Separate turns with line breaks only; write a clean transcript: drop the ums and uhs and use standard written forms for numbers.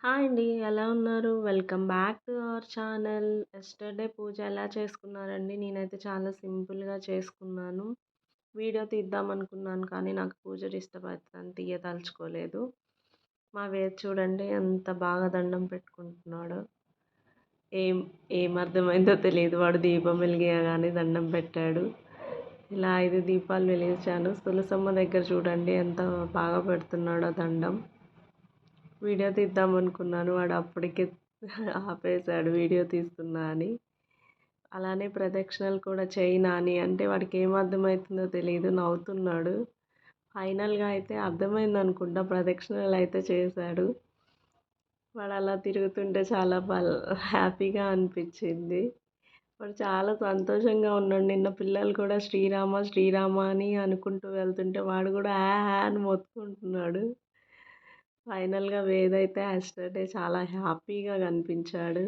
Hi అండి. ఎలా ఉన్నారు? Welcome back to our channel. Yesterday puja ఎలా చేసుకున్నారండి? నేనైతే చాలా సింపుల్‌గా చేసుకున్నాను. వీడియో తీద్దామనుకున్నాను కానీ నాకు పూజ డిస్టర్బ్ అవుతదని తీయదలుచుకోలేదు. మా వేద్ చూడండి ఎంత బాగా దండం పెట్టుకుంటున్నాడో. ఏం ఏం అర్థమైందో తెలీదు. వాడు దీపం వెలిగియగానే దండం పెట్టాడు. ఇలా 5 దీపాలు వెలిగించాను. తులసమ్మ దగ్గర చూడండి ఎంత బాగా పెడుతున్నాడో దండం. వీడియో తీద్దామనుకున్నాను. వాడు అప్పటికే ఆపేసాడు వీడియో తీస్తున్నా అని. అలానే ప్రదక్షిణలు కూడా చెయ్యి నాని అంటే వాడికి ఏం అర్థమవుతుందో తెలీదు. నవ్వుతున్నాడు. ఫైనల్‌గా అయితే అర్థమైందనుకుంటా. ప్రదక్షిణలు అయితే చేశాడు. వాడు అలా తిరుగుతుంటే చాలా హ్యాపీగా అనిపించింది. వాడు చాలా సంతోషంగా ఉన్నాడు. నిన్న పిల్లలు కూడా శ్రీరామ, శ్రీరామ అని అనుకుంటూ వెళ్తుంటే వాడు కూడా అని మొత్తుకుంటున్నాడు. ఫైనల్‌గా వేద్ అయితే యస్టర్‌డే చాలా హ్యాపీగా కనిపించాడు.